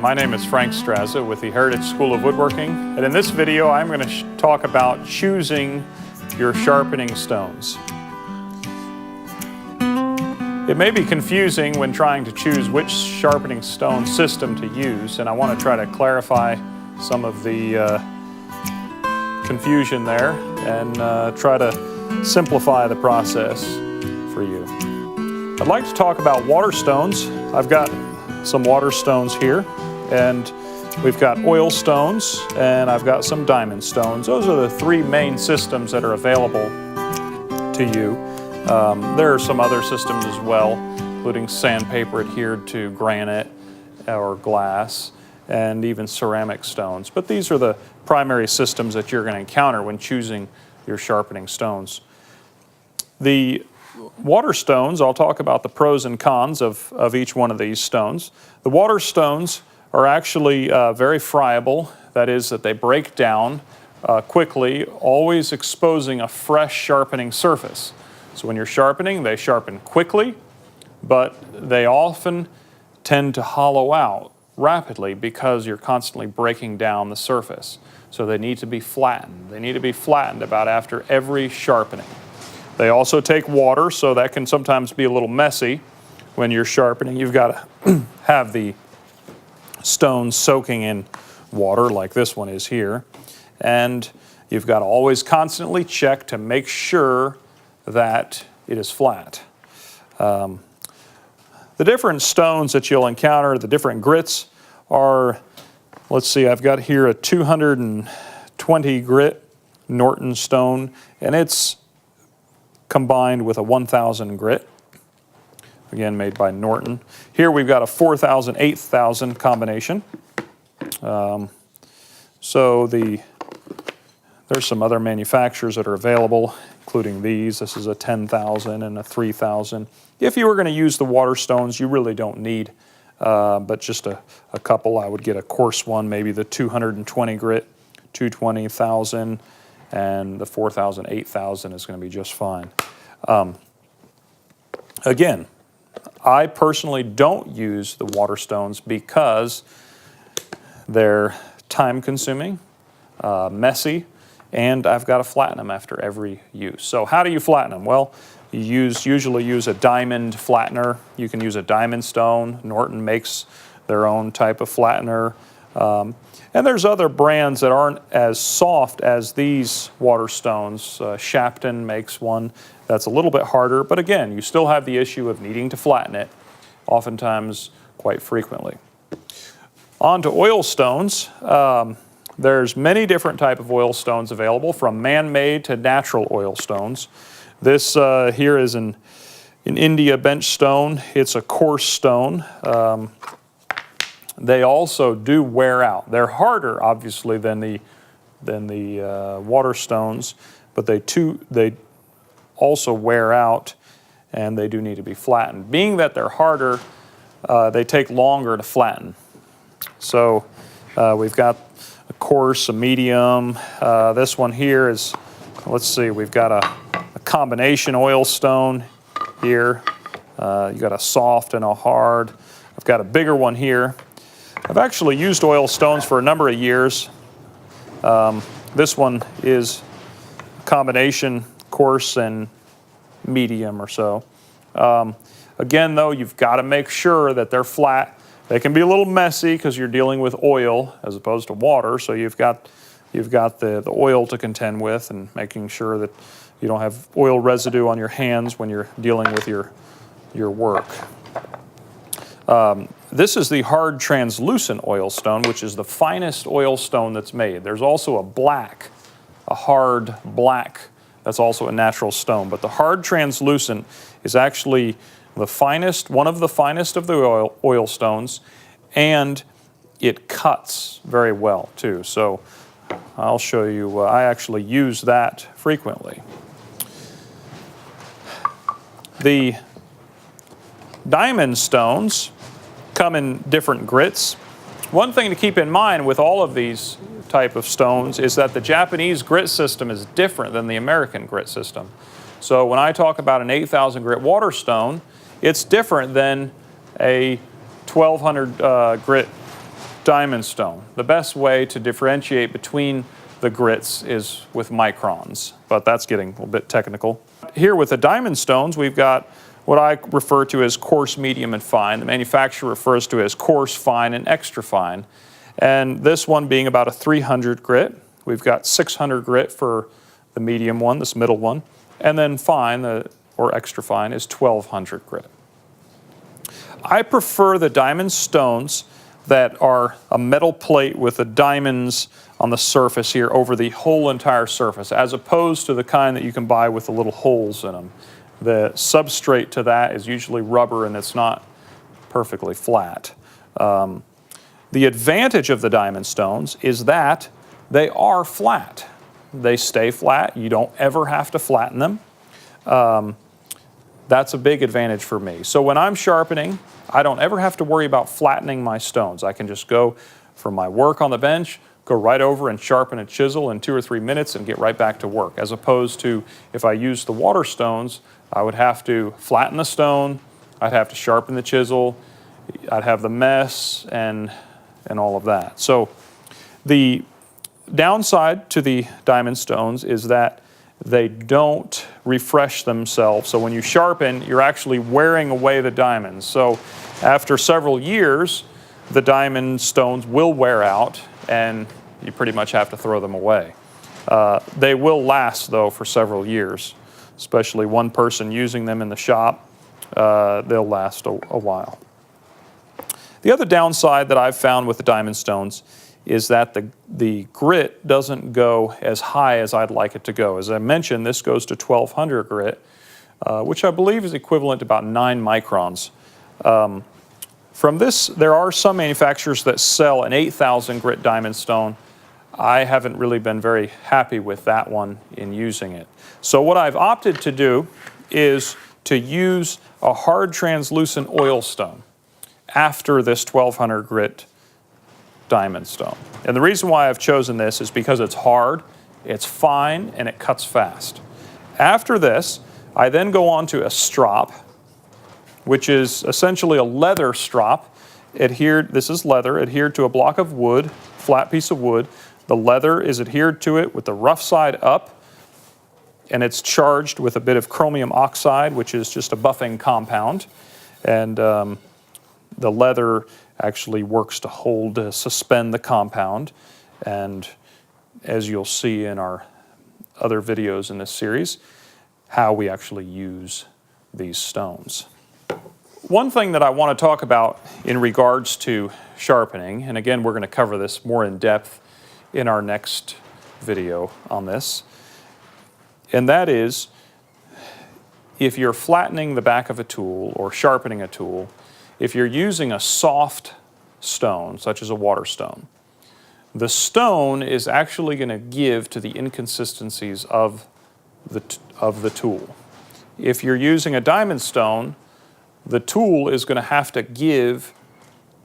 my name is Frank Straza with the Heritage School of Woodworking, and in this video I'm going to talk about choosing your sharpening stones. It may be confusing when trying to choose which sharpening stone system to use, and I want to try to clarify some of the confusion there and try to simplify the process for you. I'd like to talk about water stones. I've got some water stones here, and we've got oil stones, and I've got some diamond stones. Those are the three main systems that are available to you. There are some other systems as well, including sandpaper adhered to granite or glass, and even ceramic stones. But these are the primary systems that you're going to encounter when choosing your sharpening stones. The water stones, I'll talk about the pros and cons of each one of these stones. The water stones are actually very friable. That is, that they break down quickly, always exposing a fresh sharpening surface. So when you're sharpening, they sharpen quickly, but they often tend to hollow out rapidly because you're constantly breaking down the surface. So they need to be flattened. They need to be flattened about after every sharpening. They also take water, so that can sometimes be a little messy when you're sharpening. You've got to have the stones soaking in water like this one is here. And you've got to always constantly check to make sure that it is flat. The different stones that you'll encounter, the different grits are, let's see, I've got here a 220 grit Norton stone, and it's combined with a 1000 grit, again made by Norton. Here we've got a 4000, 8000 combination. So there's some other manufacturers that are available, including these. This is a 10,000 and a 3000. If you were going to use the water stones, you really don't need but just a couple. I would get a coarse one, maybe the 220 grit, 220,000, and the 4000, 8000 is going to be just fine. Again, I personally don't use the water stones because they're time-consuming, messy, and I've got to flatten them after every use. So how do you flatten them? Well, you usually use a diamond flattener. You can use a diamond stone. Norton makes their own type of flattener. And there's other brands that aren't as soft as these water stones. Sharpening makes one that's a little bit harder, but again, you still have the issue of needing to flatten it, oftentimes quite frequently. On to oil stones. There's many different types of oil stones available, from man-made to natural oil stones. This here is an India bench stone. It's a coarse stone. They also do wear out. They're harder, obviously, than the water stones, but they also wear out, and they do need to be flattened. Being that they're harder, they take longer to flatten. So we've got a coarse, a medium. This one here is, let's see, we've got a combination oil stone here. You got a soft and a hard. I've got a bigger one here. I've actually used oil stones for a number of years. This one is a combination coarse and medium or so. Again, though, you've got to make sure that they're flat. They can be a little messy because you're dealing with oil as opposed to water, so you've got the oil to contend with, and making sure that you don't have oil residue on your hands when you're dealing with your work. This is the hard translucent oil stone, which is the finest oil stone that's made. There's also a hard black, that's also a natural stone. But the hard translucent is actually the finest, one of the finest of the oil stones, and it cuts very well too. So I'll show you, I actually use that frequently. The diamond stones come in different grits. One thing to keep in mind with all of these type of stones is that the Japanese grit system is different than the American grit system. So when I talk about an 8,000 grit water stone, it's different than a 1,200 grit diamond stone. The best way to differentiate between the grits is with microns, but that's getting a little bit technical. Here with the diamond stones, we've got what I refer to as coarse, medium, and fine. The manufacturer refers to it as coarse, fine, and extra fine. And this one being about a 300 grit. We've got 600 grit for the medium one, this middle one. And then fine, or extra fine, is 1200 grit. I prefer the diamond stones that are a metal plate with the diamonds on the surface here over the whole entire surface, as opposed to the kind that you can buy with the little holes in them. The substrate to that is usually rubber and it's not perfectly flat. The advantage of the diamond stones is that they are flat. They stay flat. You don't ever have to flatten them. That's a big advantage for me. So when I'm sharpening, I don't ever have to worry about flattening my stones. I can just go from my work on the bench, go right over and sharpen a chisel in 2 or 3 minutes and get right back to work. As opposed to if I use the water stones, I would have to flatten the stone, I'd have to sharpen the chisel, I'd have the mess and all of that. So the downside to the diamond stones is that they don't refresh themselves. So when you sharpen, you're actually wearing away the diamonds. So after several years, the diamond stones will wear out and you pretty much have to throw them away. They will last though for several years, especially one person using them in the shop, they'll last a while. The other downside that I've found with the diamond stones is that the grit doesn't go as high as I'd like it to go. As I mentioned, this goes to 1200 grit, which I believe is equivalent to about 9 microns. From this, there are some manufacturers that sell an 8000 grit diamond stone. I haven't really been very happy with that one in using it. So what I've opted to do is to use a hard translucent oil stone after this 1200 grit diamond stone. And the reason why I've chosen this is because it's hard, it's fine, and it cuts fast. After this, I then go on to a strop, which is essentially a leather strop. This is leather, adhered to a block of wood, flat piece of wood. The leather is adhered to it with the rough side up, and it's charged with a bit of chromium oxide, which is just a buffing compound. And the leather actually works to suspend the compound. And as you'll see in our other videos in this series, how we actually use these stones. One thing that I want to talk about in regards to sharpening, and again, we're going to cover this more in depth in our next video on this, and that is if you're flattening the back of a tool or sharpening a tool, if you're using a soft stone, such as a water stone, the stone is actually going to give to the inconsistencies of the tool. If you're using a diamond stone, the tool is going to have to give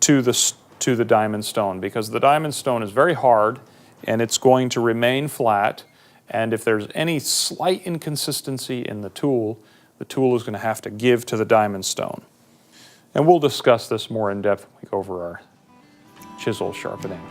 to the diamond stone because the diamond stone is very hard and it's going to remain flat, and if there's any slight inconsistency in the tool is going to have to give to the diamond stone. And we'll discuss this more in depth when we go over our chisel sharpening.